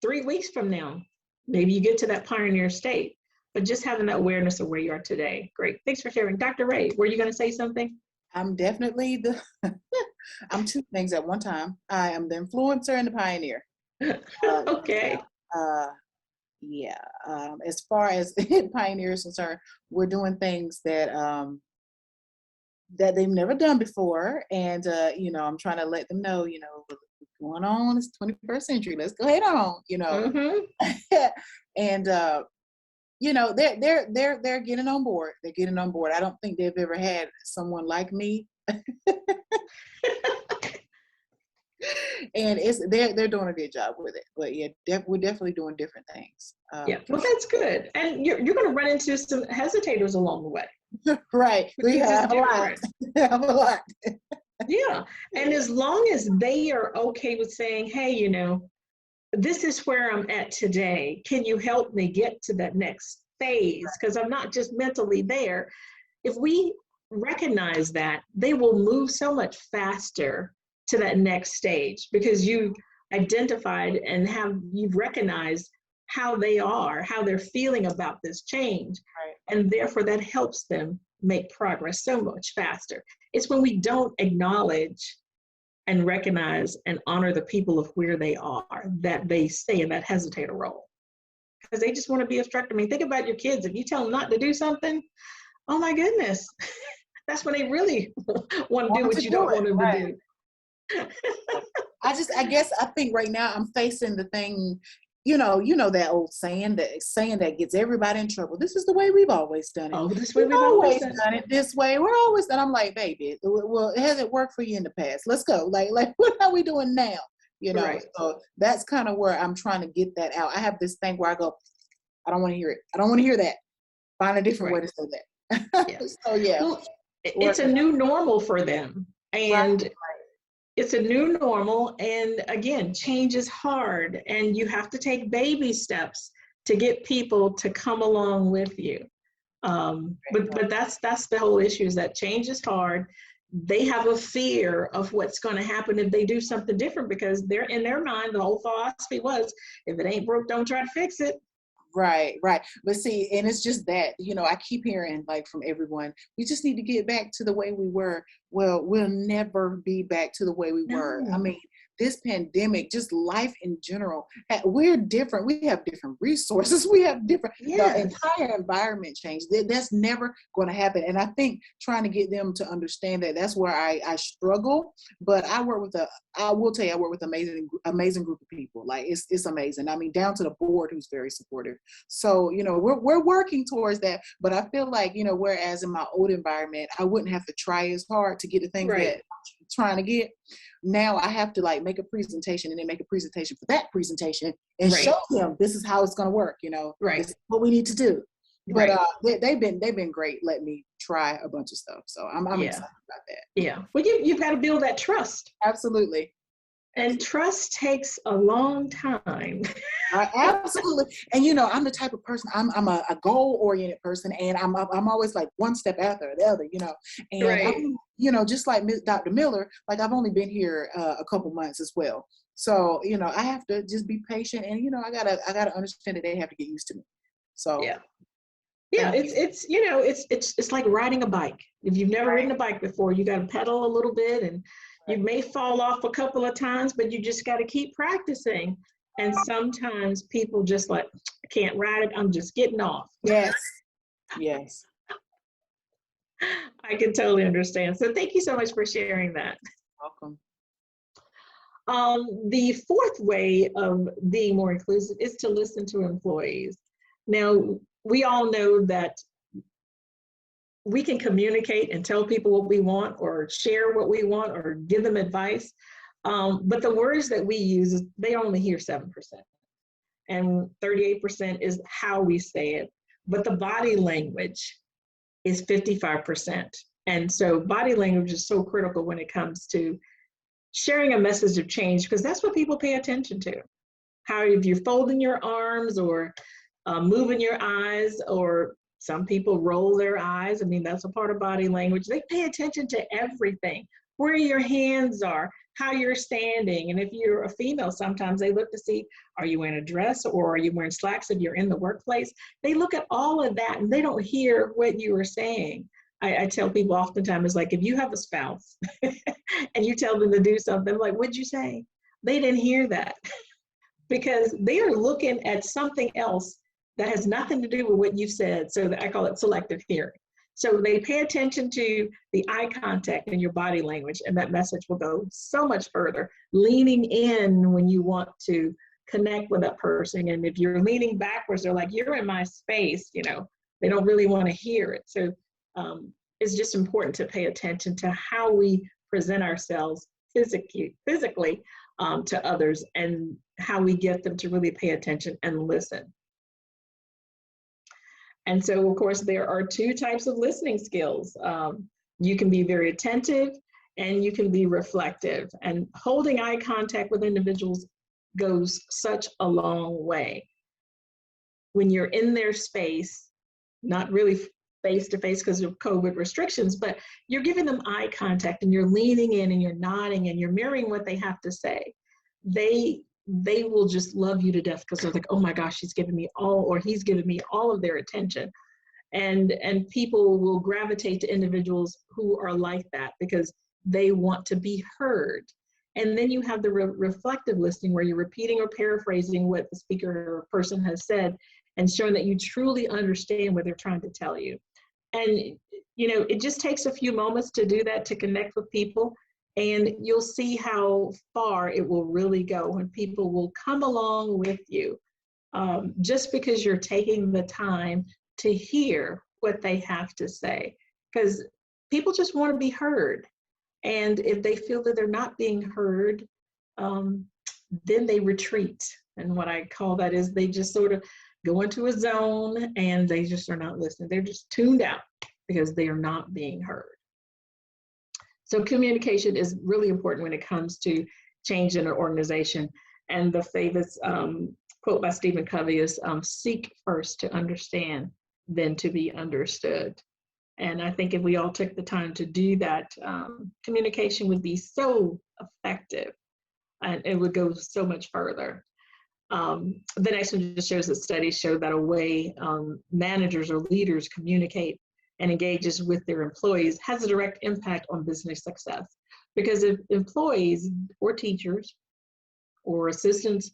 S2: 3 weeks from now. Maybe you get to that pioneer state, but just having that awareness of where you are today. Great. Thanks for sharing. Dr. Ray, were you going to say something?
S3: I'm definitely I'm 2 things at one time. I am the influencer and the pioneer.
S2: Okay.
S3: As far as pioneer is concerned, we're doing things that they've never done before. And, I'm trying to let them know, what's going on. It's 21st century. Let's go ahead on, And, they're getting on board. They're getting on board. I don't think they've ever had someone like me. And they're doing a good job with it. But yeah, we're definitely doing different things.
S2: Well, that's good. And you're going to run into some hesitators along the way.
S3: Right. We have a lot. Have a lot.
S2: Yeah. And as long as they are okay with saying, hey, this is where I'm at today. Can you help me get to that next phase? Because I'm not just mentally there. If we recognize that, they will move so much faster to that next stage, because you identified and you've recognized how they are, how they're feeling about this change.
S3: Right.
S2: And therefore that helps them make progress so much faster. It's when we don't acknowledge and recognize and honor the people of where they are that they stay in that hesitator role, because they just want to be obstructed. I mean, think about your kids. If you tell them not to do something, oh my goodness, that's when they really want to do what you don't want them to do.
S3: I think right now I'm facing the thing, that old saying that gets everybody in trouble. This is the way we've always done it.
S2: Oh, this way
S3: we've always done it this way. We're always done. I'm like, baby, well, it hasn't worked for you in the past. Let's go. Like what are we doing now?
S2: Right.
S3: So that's kind of where I'm trying to get that out. I have this thing where I go, I don't want to hear it. I don't want to hear that. Find a different way to say that.
S2: Yeah.
S3: So yeah.
S2: Well, it's a new normal for them. And it's a new normal. And again, change is hard, and you have to take baby steps to get people to come along with you. But that's the whole issue, is that change is hard. They have a fear of what's going to happen if they do something different, because they're in their mind, the whole philosophy was, if it ain't broke, don't try to fix it.
S3: Right, right. But see, and it's just that, I keep hearing like from everyone, we just need to get back to the way we were. Well, we'll never be back to the way we were. I
S2: No.
S3: mean, this pandemic, just life in general, we're different. We have different resources. We have different, the
S2: Yes.
S3: entire environment changed. That's never going to happen. And I think trying to get them to understand that, that's where I struggle. But I work with I will tell you, I work with amazing group of people. Like it's amazing. I mean, down to the board who's very supportive. So, we're working towards that. But I feel like, whereas in my old environment, I wouldn't have to try as hard to get the things
S2: Right.
S3: that I'm trying to get. Now I have to like make a presentation and then make a presentation for that presentation and
S2: Right.
S3: show them this is how it's going to work.
S2: Right.
S3: This is what we need to do. But
S2: Right.
S3: they've been great. Let me try a bunch of stuff. So I'm
S2: Yeah.
S3: excited about that.
S2: Yeah. Well, you've got to build that trust.
S3: Absolutely.
S2: And trust takes a long time.
S3: Absolutely. And I'm the type of person, I'm a goal-oriented person, and I'm always like one step after the other, and
S2: Right.
S3: just like Dr. Miller, like I've only been here a couple months as well. So, I have to just be patient, and I gotta understand that they have to get used to me. So
S2: Yeah. Yeah, it's like riding a bike. If you've never ridden a bike before, you got to pedal a little bit, and you may fall off a couple of times, but you just got to keep practicing. And sometimes people just like, I can't ride it, I'm just getting off.
S3: Yes. Yes.
S2: I can totally understand. So thank you so much for sharing that.
S3: Welcome.
S2: The fourth way of being more inclusive is to listen to employees. Now, we all know that we can communicate and tell people what we want, or share what we want, or give them advice. But the words that we use, they only hear 7%. And 38% is how we say it. But the body language is 55%. And so body language is so critical when it comes to sharing a message of change, because that's what people pay attention to. How, if you're folding your arms, or moving your eyes, or some people roll their eyes. I mean, that's a part of body language. They pay attention to everything, where your hands are, how you're standing. And if you're a female, sometimes they look to see, are you wearing a dress or are you wearing slacks if you're in the workplace? They look at all of that and they don't hear what you are saying. I tell people oftentimes, it's like, if you have a spouse and you tell them to do something, I'm like, what'd you say? They didn't hear that because they are looking at something else that has nothing to do with what you said. So I call it selective hearing. So they pay attention to the eye contact and your body language, and that message will go so much further. Leaning in when you want to connect with that person. And if you're leaning backwards, they're like, you're in my space, they don't really want to hear it. So it's just important to pay attention to how we present ourselves physically to others, and how we get them to really pay attention and listen. And so, of course, there are two types of listening skills. You can be very attentive and you can be reflective. And holding eye contact with individuals goes such a long way. When you're in their space, not really face-to-face because of COVID restrictions, but you're giving them eye contact and you're leaning in and you're nodding and you're mirroring what they have to say. They will just love you to death because they're like, oh my gosh, she's giving me all, or he's giving me all of their attention. And people will gravitate to individuals who are like that because they want to be heard. And then you have the reflective listening, where you're repeating or paraphrasing what the speaker or person has said and showing that you truly understand what they're trying to tell you. And, it just takes a few moments to do that, to connect with people. And you'll see how far it will really go when people will come along with you, just because you're taking the time to hear what they have to say. Because people just want to be heard. And if they feel that they're not being heard, then they retreat. And what I call that is they just sort of go into a zone and they just are not listening. They're just tuned out because they are not being heard. So communication is really important when it comes to change in an organization. And the famous quote by Stephen Covey is, seek first to understand, then to be understood. And I think if we all took the time to do that, communication would be so effective and it would go so much further. The next one just shows that studies show that a way managers or leaders communicate and engages with their employees has a direct impact on business success. Because if employees or teachers or assistants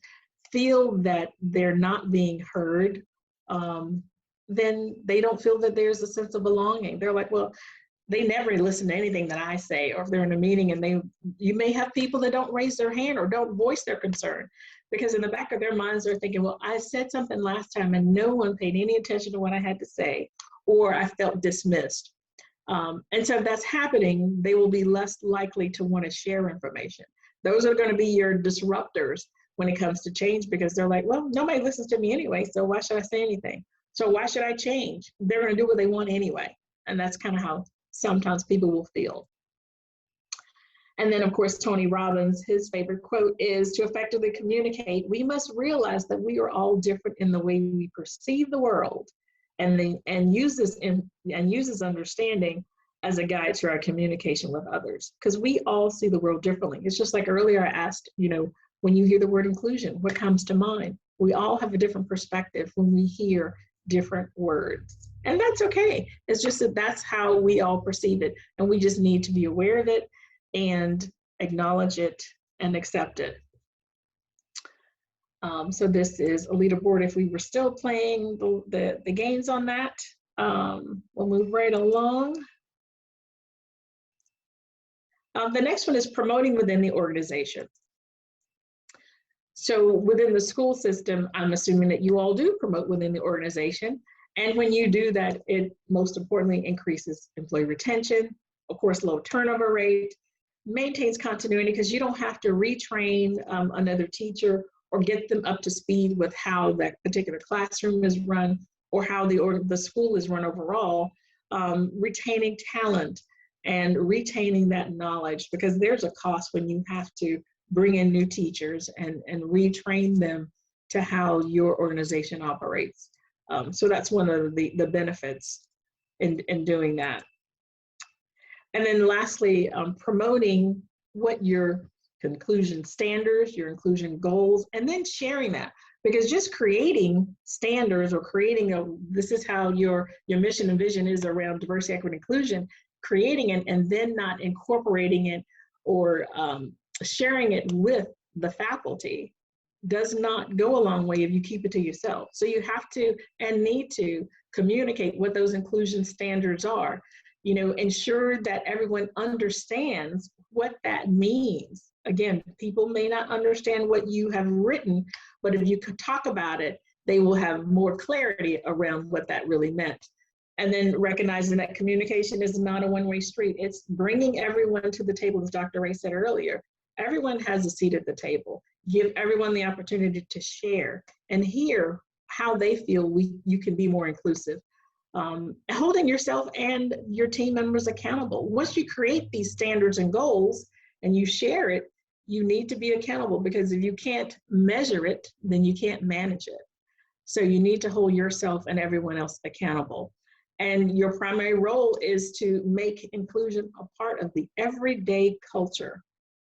S2: feel that they're not being heard, then they don't feel that there's a sense of belonging. They're like, well, they never listen to anything that I say. Or if they're in a meeting and you may have people that don't raise their hand or don't voice their concern, because in the back of their minds they're thinking, well, I said something last time and no one paid any attention to what I had to say, or I felt dismissed. And so if that's happening, they will be less likely to want to share information. Those are going to be your disruptors when it comes to change, because they're like, well, nobody listens to me anyway, so why should I say anything? So why should I change? They're going to do what they want anyway. And that's kind of how sometimes people will feel. And then, of course, Tony Robbins, his favorite quote is, to effectively communicate, we must realize that we are all different in the way we perceive the world, and use this understanding as a guide to our communication with others, because we all see the world differently. It's just like earlier I asked, when you hear the word inclusion, what comes to mind? We all have a different perspective when we hear different words. And that's okay. It's just that that's how we all perceive it. And we just need to be aware of it and acknowledge it and accept it. So this is a leaderboard. If we were still playing the games on that, we'll move right along. The next one is promoting within the organization. So within the school system, I'm assuming that you all do promote within the organization. And when you do that, it most importantly increases employee retention, of course, low turnover rate, maintains continuity, because you don't have to retrain another teacher or get them up to speed with how that particular classroom is run or how the school is run overall. Retaining talent and retaining that knowledge, because there's a cost when you have to bring in new teachers and retrain them to how your organization operates. So that's one of the benefits in doing that. And then lastly, promoting what your inclusion standards, your inclusion goals, and then sharing that. Because just creating standards or creating this is how your mission and vision is around diversity, equity, inclusion, creating it and then not incorporating it or sharing it with the faculty does not go a long way if you keep it to yourself. So you have to and need to communicate what those inclusion standards are. Ensure that everyone understands what that means. Again, people may not understand what you have written, but if you could talk about it, they will have more clarity around what that really meant. And then recognizing that communication is not a one-way street. It's bringing everyone to the table, as Dr. Ray said earlier. Everyone has a seat at the table. Give everyone the opportunity to share and hear how they feel you can be more inclusive. Holding yourself and your team members accountable. Once you create these standards and goals and you share it, you need to be accountable, because if you can't measure it, then you can't manage it. So you need to hold yourself and everyone else accountable. And your primary role is to make inclusion a part of the everyday culture.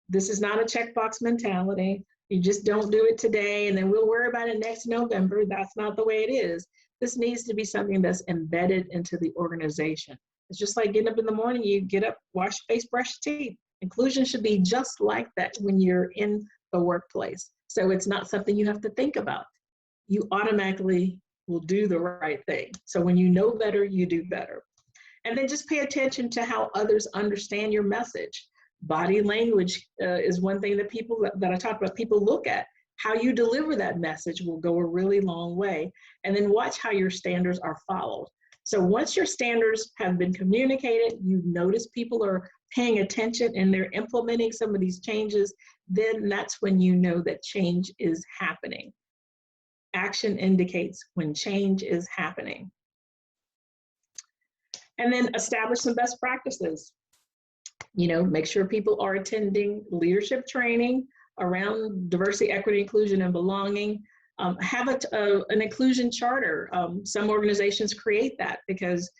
S2: This is not a checkbox mentality. You just don't do it today and then we'll worry about it next November. That's not the way it is. This needs to be something that's embedded into the organization. It's just like getting up in the morning, you get up, wash your face, brush your teeth. Inclusion should be just like that when you're in the workplace. So it's not something you have to think about. You automatically will do the right thing. So when you know better, you do better. And then just pay attention to how others understand your message. Body language is one thing that I talk about, people look at. How you deliver that message will go a really long way. And then watch how your standards are followed. So once your standards have been communicated, you notice people are paying attention and they're implementing some of these changes, then that's when you know that change is happening. Action indicates when change is happening. And then establish some best practices. Make sure people are attending leadership training around diversity, equity, inclusion, and belonging. Have an inclusion charter. Some organizations create that because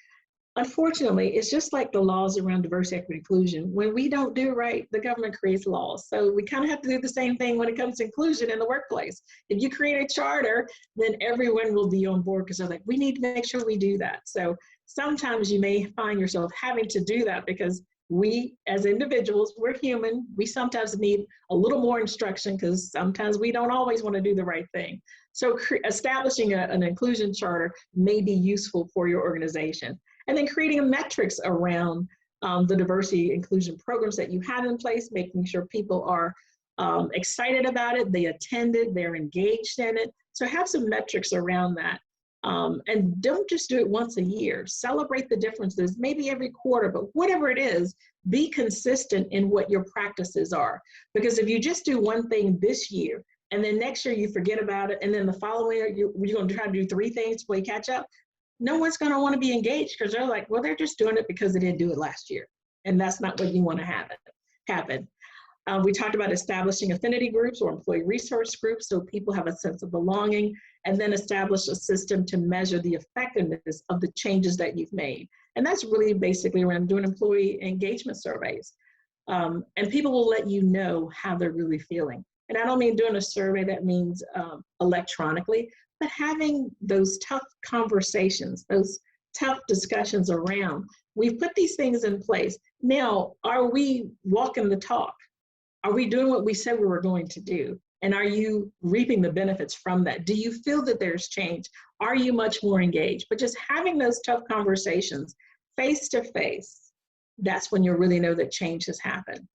S2: unfortunately, it's just like the laws around diversity, equity, inclusion. When we don't do right, the government creates laws. So we kind of have to do the same thing when it comes to inclusion in the workplace. If you create a charter, then everyone will be on board because they're like, we need to make sure we do that. So sometimes you may find yourself having to do that because we as individuals, we're human. We sometimes need a little more instruction because sometimes we don't always want to do the right thing. So establishing an inclusion charter may be useful for your organization. And then creating metrics around the diversity inclusion programs that you have in place, making sure people are excited about it, they attended, they're engaged in it. So have some metrics around that. And don't just do it once a year. Celebrate the differences, maybe every quarter, but whatever it is, be consistent in what your practices are. Because if you just do one thing this year, and then next year you forget about it, and then the following year you're going to try to do 3 things before you catch up, no one's going to want to be engaged because they're like, well, they're just doing it because they didn't do it last year. And that's not what you want to have happen. We talked about establishing affinity groups or employee resource groups so people have a sense of belonging, and then establish a system to measure the effectiveness of the changes that you've made. And that's really basically around doing employee engagement surveys. And people will let you know how they're really feeling. And I don't mean doing a survey that means electronically, but having those tough conversations, those tough discussions around, we've put these things in place. Now, are we walking the talk? Are we doing what we said we were going to do? And are you reaping the benefits from that? Do you feel that there's change? Are you much more engaged? But just having those tough conversations face to face, that's when you'll really know that change has happened.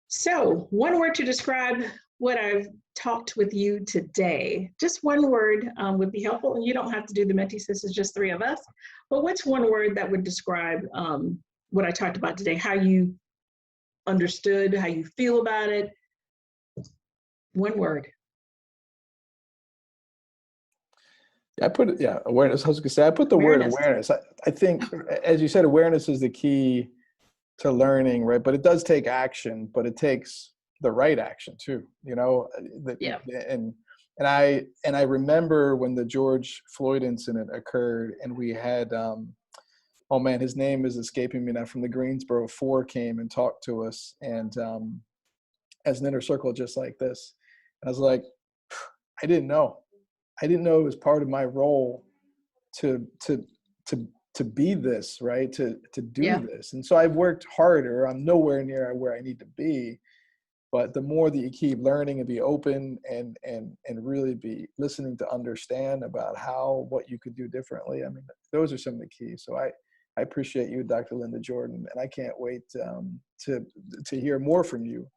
S2: So, one word to describe what I've talked with you today. Just one word would be helpful, and you don't have to do the Menti Sisters, just 3 of us. But what's one word that would describe what I talked about today? How you understood, how you feel about it? One word.
S1: Awareness. I was gonna say, I put the word awareness. I think, as you said, awareness is the key to learning, right? But it does take action, but it takes the right action too, And I remember when the George Floyd incident occurred, and we had oh man, his name is escaping me now, from the Greensboro 4 came and talked to us, and as an inner circle just like this. And I was like, I didn't know it was part of my role to be this, right? To do this. And so I've worked harder. I'm nowhere near where I need to be. But the more that you keep learning and be open and really be listening to understand about what you could do differently, I mean, those are some of the keys. So I appreciate you, Dr. Linda Jordon, and I can't wait to hear more from you.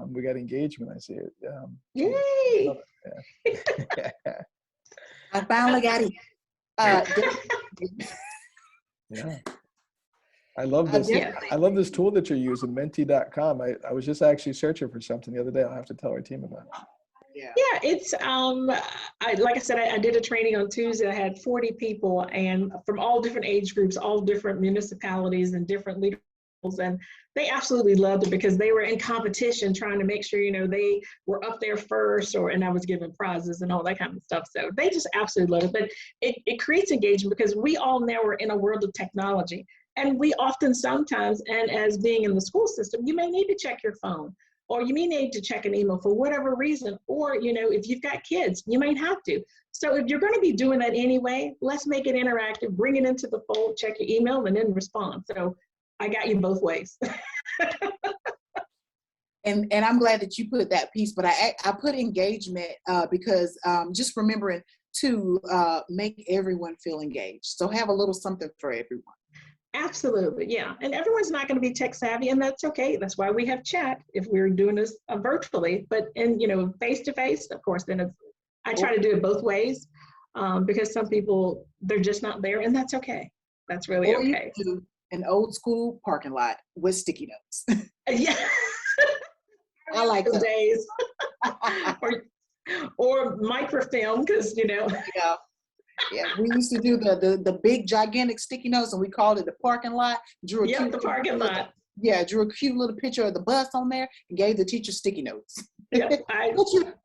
S1: We got engagement, I see it.
S2: Yay!
S1: Yeah.
S3: I finally got it.
S1: Yeah. I love this. I love this tool that you're using, menti.com. I was just actually searching for something the other day. I'll have to tell our team about it.
S2: Yeah, it's like I said, I did a training on Tuesday. I had 40 people, and from all different age groups, all different municipalities and different leaders, and they absolutely loved it because they were in competition trying to make sure, they were up there first, and I was giving prizes and all that kind of stuff. So they just absolutely love it. But it creates engagement because we all now are in a world of technology. And we often sometimes, and as being in the school system, you may need to check your phone, or you may need to check an email for whatever reason, or, if you've got kids, you might have to. So if you're going to be doing that anyway, let's make it interactive, bring it into the fold, check your email, and then respond. So I got you both ways.
S3: And I'm glad that you put that piece, but I put engagement because just remembering to make everyone feel engaged. So have a little something for everyone.
S2: Absolutely, yeah. And everyone's not going to be tech savvy, and that's okay. That's why we have chat if we're doing this virtually. But face to face, of course, then I try to do it both ways because some people, they're just not there, and that's okay. That's really okay.
S3: You do an old school parking lot with sticky notes.
S2: Yeah,
S3: I like those
S2: days. or microfilm because
S3: Yeah. Yeah, we used to do the big gigantic sticky notes, and we called it the parking lot. Drew a
S2: Yep,
S3: cute
S2: the parking lot.
S3: Yeah, drew a cute little picture of the bus on there and gave the teacher sticky notes.
S2: Yep,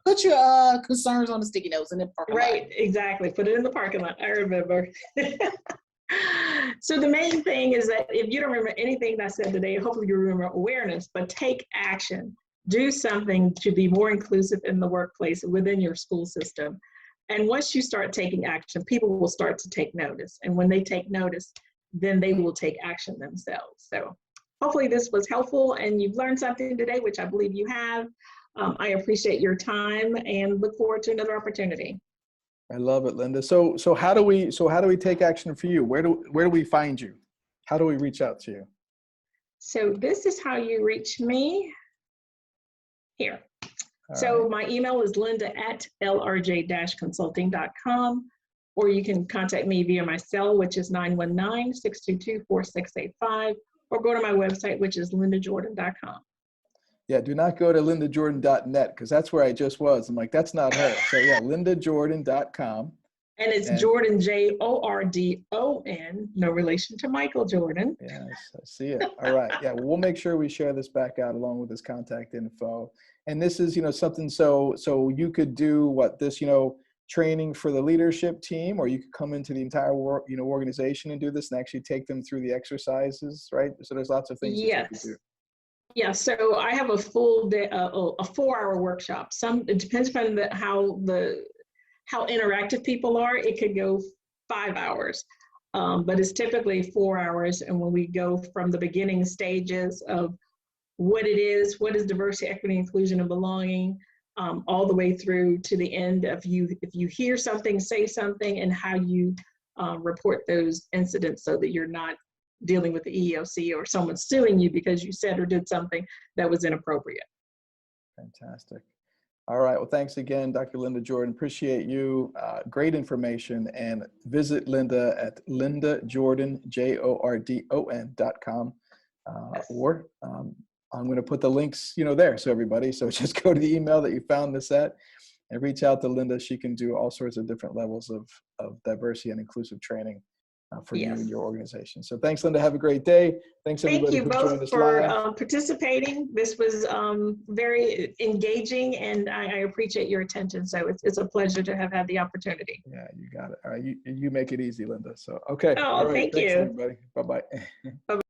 S3: put your concerns on the sticky notes in the parking lot.
S2: right, exactly. Put it in the parking lot. I remember. So the main thing is that if you don't remember anything that I said today, hopefully you remember awareness, but take action. Do something to be more inclusive in the workplace within your school system. And once you start taking action, people will start to take notice. And when they take notice, then they will take action themselves. So hopefully this was helpful and you've learned something today, which I believe you have. I appreciate your time and look forward to another opportunity.
S1: I love it, Linda. So how do we take action for you? Where do we find you? How do we reach out to you?
S2: So this is how you reach me here. So my email is linda@lrj-consulting.com, or you can contact me via my cell, which is 919-622-4685, or go to my website, which is lindajordan.com.
S1: Yeah, do not go to lindajordan.net because that's where I just was. I'm like, that's not her. So yeah, lindajordan.com.
S2: And it's Jordon, Jordon, no relation to Michael Jordan.
S1: Yes, I see it. All right. Yeah, we'll make sure we share this back out along with his contact info. And this is, something so you could do this, training for the leadership team, or you could come into the entire organization and do this and actually take them through the exercises, right? So there's lots of things that you could do.
S2: Yeah, so I have a full day, a 4-hour workshop. It depends upon how interactive people are. It could go 5 hours, but it's typically 4 hours. And when we go from the beginning stages of what it is, what is diversity, equity, inclusion, and belonging, all the way through to the end of if you hear something, say something, and how you report those incidents so that you're not dealing with the EEOC or someone suing you because you said or did something that was inappropriate.
S1: Fantastic. All right. Well, thanks again, Dr. Linda Jordon. Appreciate you. Great information. And visit Linda at lindajordan.com. Or I'm going to put the links, there. So everybody, so just go to the email that you found this at and reach out to Linda. She can do all sorts of different levels of diversity and inclusive training for you and your organization. So thanks, Linda. Have a great day. Thanks everybody who joined us
S2: for
S1: live.
S2: participating. This was very engaging, and I appreciate your attention. So it's a pleasure to have had the opportunity.
S1: Yeah, you got it. All right, you make it easy, Linda. So okay.
S2: Oh,
S1: all right.
S2: thank
S1: Thanks,
S2: you.
S1: everybody. Bye-bye.
S2: Bye-bye.